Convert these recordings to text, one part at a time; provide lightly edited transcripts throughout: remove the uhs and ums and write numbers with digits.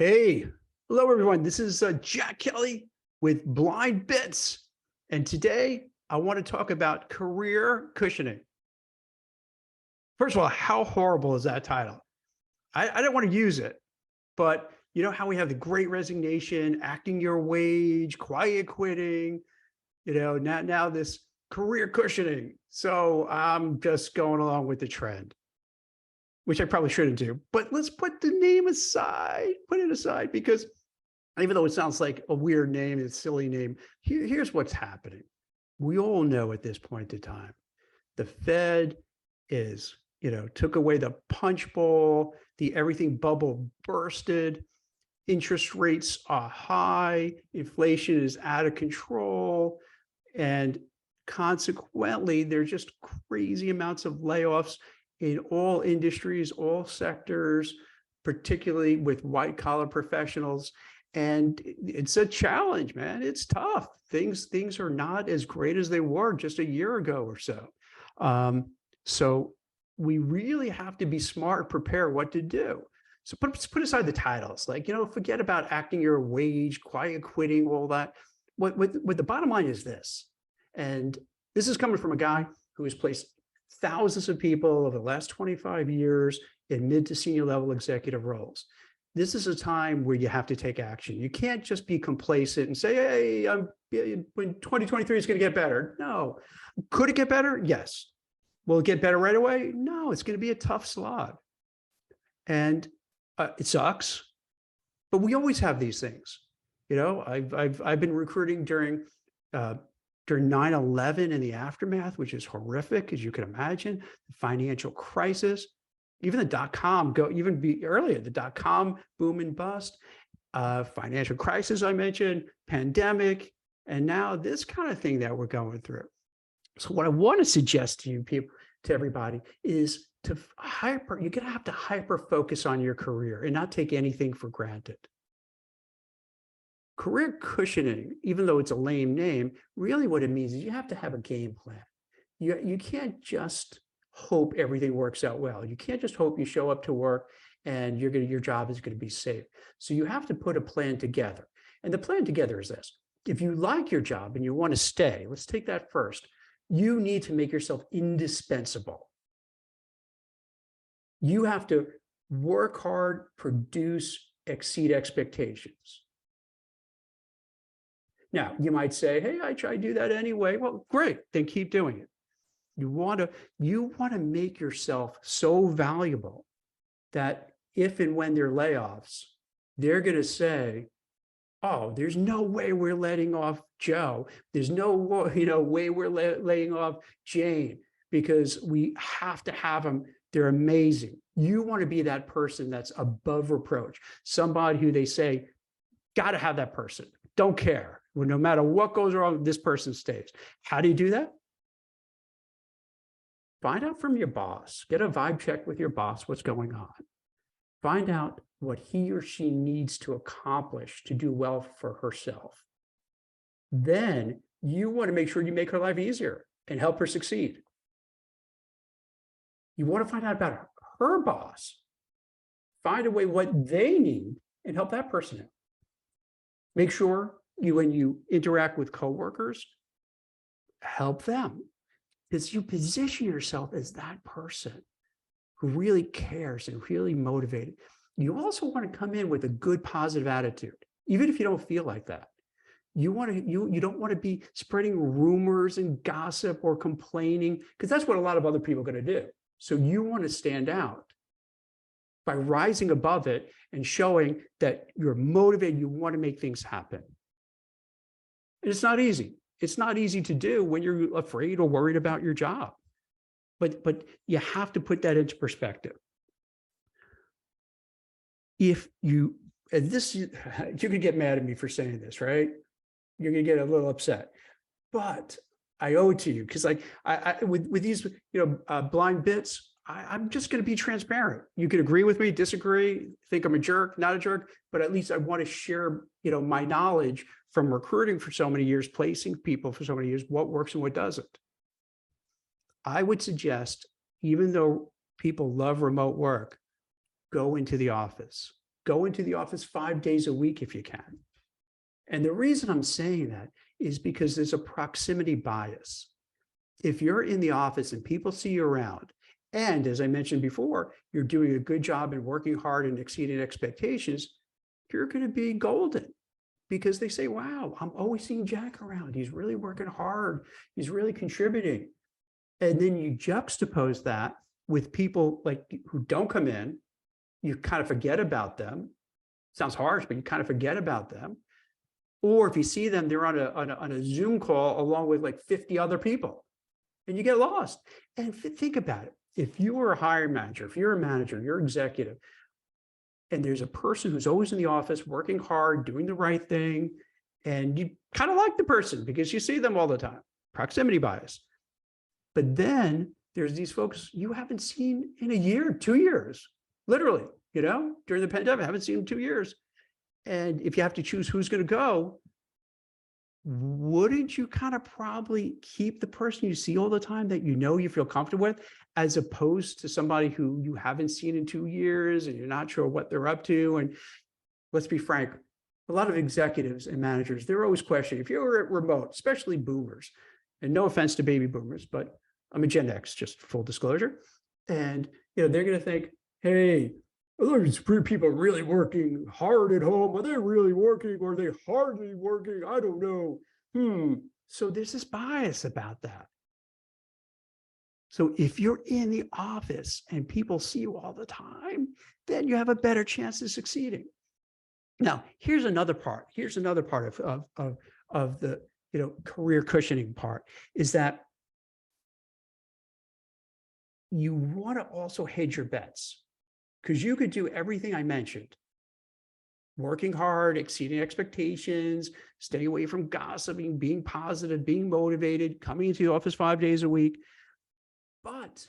Hey, hello everyone. This is Jack Kelly with Blind Bytes. And today I want to talk about career cushioning. First of all, how horrible is that title? I don't want to use it, but you know how we have the great resignation, acting your wage, quiet quitting, now this career cushioning. So I'm just going along with the trend, which I probably shouldn't do, but let's put the name aside, put it aside, because even though it sounds like a weird name, it's a silly name, here's what's happening. We all know at this point in time, the Fed is, took away the punch bowl, the everything bubble bursted, interest rates are high, inflation is out of control, and consequently, there's just crazy amounts of layoffs in all industries, all sectors, particularly with white collar professionals. And it's a challenge, man. It's tough. Things are not as great as they were just a year ago or so. So we really have to be smart, prepare what to do. So put aside the titles, like, forget about acting your wage, quiet quitting, all that. What the bottom line is this, and this is coming from a guy who has placed thousands of people over the last 25 years in mid to senior level executive roles. This is a time where you have to take action. You can't just be complacent and say, hey, when 2023 is going to get better. No. Could it get better? Yes. Will it get better right away? No, it's going to be a tough slog. And it sucks, but we always have these things. I've been recruiting during 9/11 and the aftermath, which is horrific, as you can imagine, the financial crisis, even the dot-com, earlier, the dot-com boom and bust, financial crisis I mentioned, pandemic, and now this kind of thing that we're going through. So what I want to suggest to you people, to everybody, is you're going to have to hyper focus on your career and not take anything for granted. Career cushioning, even though it's a lame name, really what it means is you have to have a game plan. You can't just hope everything works out well. You can't just hope you show up to work and your job is going to be safe. So you have to put a plan together. And the plan together is this. If you like your job and you want to stay, let's take that first. You need to make yourself indispensable. You have to work hard, produce, exceed expectations. Now, you might say, hey, I try to do that anyway. Well, great, then keep doing it. You want to make yourself so valuable that if and when there are layoffs, they're going to say, oh, there's no way we're letting off Joe. There's no way we're laying off Jane, because we have to have them. They're amazing. You want to be that person that's above reproach, somebody who they say, got to have that person. Don't care. Well, no matter what goes wrong, this person stays. How do you do that? Find out from your boss. Get a vibe check with your boss, what's going on. Find out what he or she needs to accomplish to do well for herself. Then you want to make sure you make her life easier and help her succeed. You want to find out about her boss. Find a way what they need and help that person out. Make sure when you interact with coworkers, help them, because you position yourself as that person who really cares and really motivated. You also want to come in with a good, positive attitude, even if you don't feel like that. You don't want to be spreading rumors and gossip or complaining, because that's what a lot of other people are going to do. So you want to stand out by rising above it and showing that you're motivated, you want to make things happen. And it's not easy. It's not easy to do when you're afraid or worried about your job. But you have to put that into perspective. If you, and this, you could get mad at me for saying this, right? You're going to get a little upset. But I owe it to you, because with these, blind bits, I'm just going to be transparent. You can agree with me, disagree, think I'm a jerk, not a jerk, but at least I want to share, my knowledge from recruiting for so many years, placing people for so many years, what works and what doesn't. I would suggest, even though people love remote work, go into the office. Go into the office 5 days a week if you can. And the reason I'm saying that is because there's a proximity bias. If you're in the office and people see you around, and as I mentioned before, you're doing a good job and working hard and exceeding expectations, you're going to be golden because they say, wow, I'm always seeing Jack around. He's really working hard. He's really contributing. And then you juxtapose that with people like who don't come in, you kind of forget about them. Sounds harsh, but you kind of forget about them. Or if you see them, they're on a Zoom call along with like 50 other people, and you get lost. And think about it. If you were a hiring manager, if you're a manager, you're executive, and there's a person who's always in the office working hard, doing the right thing, and you kind of like the person because you see them all the time, proximity bias. But then there's these folks you haven't seen in a year, 2 years, literally, during the pandemic, I haven't seen them 2 years. And if you have to choose who's going to go, wouldn't you kind of probably keep the person you see all the time that you feel comfortable with, as opposed to somebody who you haven't seen in 2 years and you're not sure what they're up to? And let's be frank, a lot of executives and managers, they're always questioning, if you're remote, especially boomers, and no offense to baby boomers, but I'm a Gen X, just full disclosure. And they're going to think, hey, are these people really working hard at home? Are they really working, or are they hardly working? I don't know. So there's this bias about that. So if you're in the office and people see you all the time, then you have a better chance of succeeding. Now, here's another part. Here's another part of the career cushioning part, is that you want to also hedge your bets, because you could do everything I mentioned: working hard, exceeding expectations, staying away from gossiping, being positive, being motivated, coming into the office 5 days a week. But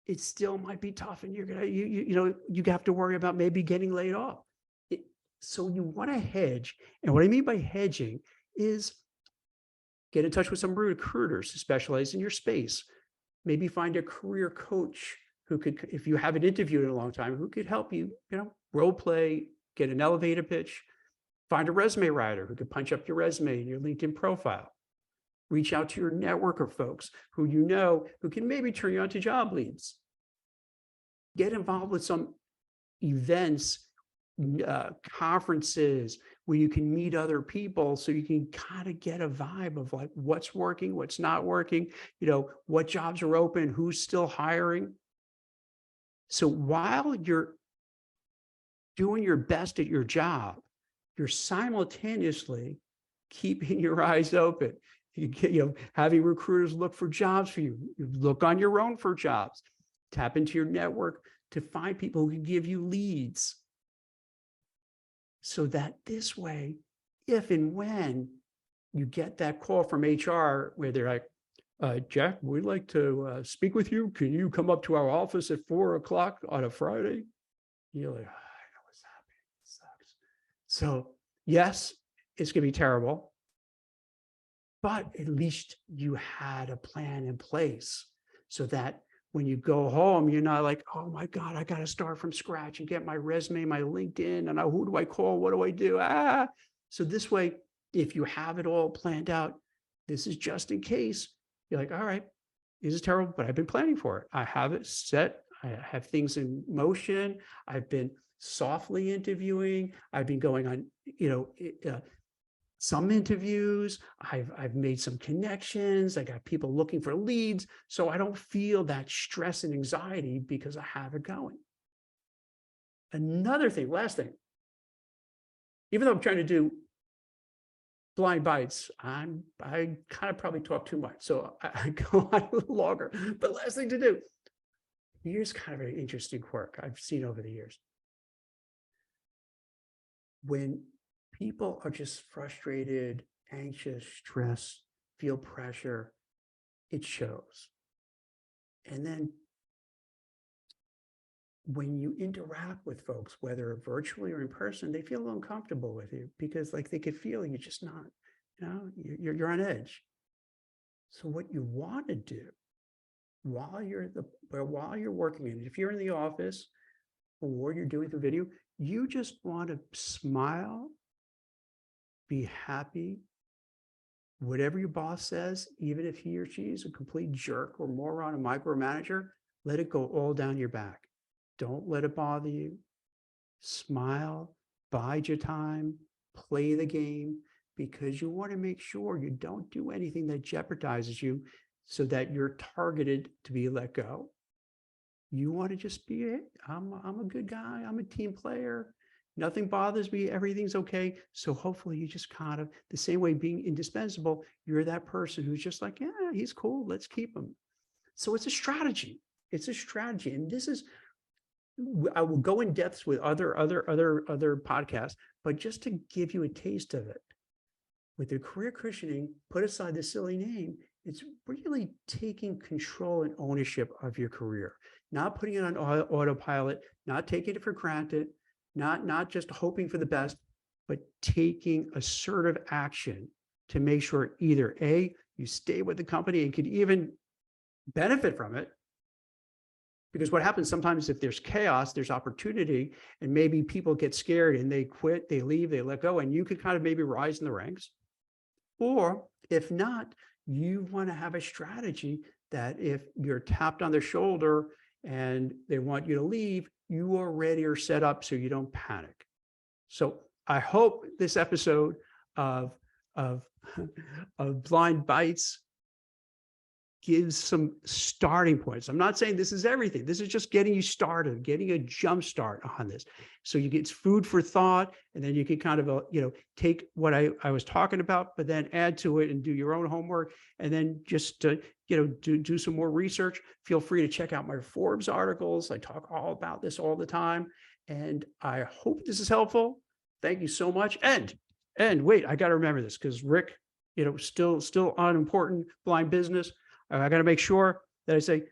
it still might be tough, and you're gonna you have to worry about maybe getting laid off. So you want to hedge, and what I mean by hedging is get in touch with some recruiters who specialize in your space. Maybe find a career coach who could, if you haven't interviewed in a long time, who could help you, role play, get an elevator pitch. Find a resume writer who could punch up your resume and your LinkedIn profile. Reach out to your network of folks who who can maybe turn you on to job leads. Get involved with some events, conferences where you can meet other people, so you can kind of get a vibe of like what's working, what's not working, what jobs are open, who's still hiring. So while you're doing your best at your job, you're simultaneously keeping your eyes open. Having recruiters look for jobs for you. You look on your own for jobs. Tap into your network to find people who can give you leads. So that this way, if and when you get that call from HR where they're like, Jack, we'd like to speak with you. Can you come up to our office at 4:00 on a Friday? You're like, I know what's happening. It sucks. So yes, it's going to be terrible, but at least you had a plan in place so that when you go home, you're not like, oh my God, I got to start from scratch and get my resume, my LinkedIn, and who do I call? What do I do? So this way, if you have it all planned out, this is just in case. You're like, all right, this is terrible, but I've been planning for it. I have it set. I have things in motion. I've been softly interviewing. I've been going on, some interviews. I've made some connections. I got people looking for leads. So I don't feel that stress and anxiety because I have it going. Another thing, last thing, even though I'm trying to do Blind Bytes, I kind of probably talk too much. So I go on a little longer. But last thing to do, here's kind of an interesting quirk I've seen over the years. When people are just frustrated, anxious, stressed, feel pressure, it shows. And then when you interact with folks, whether virtually or in person, they feel uncomfortable with you because they could feel you're just not, you're on edge. So what you want to do while you're working in, if you're in the office or you're doing the video, You just want to smile, be happy. Whatever your boss says, even if he or she is a complete jerk or moron, a micromanager, let it go all down your back. Don't let it bother you. Smile, bide your time, play the game, because you want to make sure you don't do anything that jeopardizes you so that you're targeted to be let go. You want to just be it. I'm a good guy. I'm a team player. Nothing bothers me. Everything's okay. So hopefully you just kind of, the same way being indispensable, you're that person who's just like, yeah, he's cool. Let's keep him. So it's a strategy. It's a strategy. And this is, I will go in depths with other podcasts, but just to give you a taste of it, with the career cushioning, put aside the silly name, it's really taking control and ownership of your career, not putting it on autopilot, not taking it for granted, not just hoping for the best, but taking assertive action to make sure either A, you stay with the company and could even benefit from it. Because what happens sometimes, if there's chaos, there's opportunity, and maybe people get scared and they quit, they leave, they let go, and you could kind of maybe rise in the ranks. Or if not, you want to have a strategy that if you're tapped on the shoulder and they want you to leave, you already are set up so you don't panic. So I hope this episode of Blind Bytes gives some starting points. I'm not saying this is everything. This is just getting you started, getting a jump start on this. So you get food for thought, and then you can kind of, take what I was talking about, but then add to it and do your own homework, and then just, do some more research. Feel free to check out my Forbes articles. I talk all about this all the time, and I hope this is helpful. Thank you so much. And wait, I got to remember this because Rick, still on important blind business. I got to make sure that I say,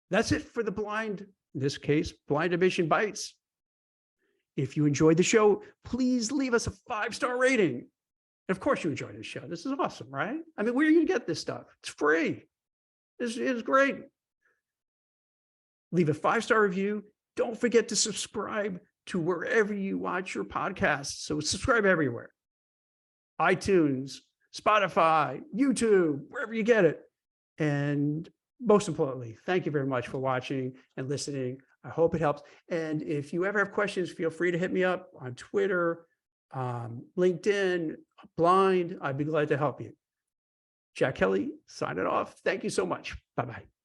that's it for the blind, in this case, Blind Admission Bites. If you enjoyed the show, please leave us a 5-star rating. And of course you enjoyed this show. This is awesome, right? I mean, where are you going to get this stuff? It's free. It's great. Leave a 5-star review. Don't forget to subscribe to wherever you watch your podcasts. So subscribe everywhere. iTunes, Spotify, YouTube, wherever you get it. And most importantly, thank you very much for watching and listening. I hope it helps. And if you ever have questions, feel free to hit me up on Twitter, LinkedIn, Blind. I'd be glad to help you. Jack Kelly, signing off. Thank you so much. Bye-bye.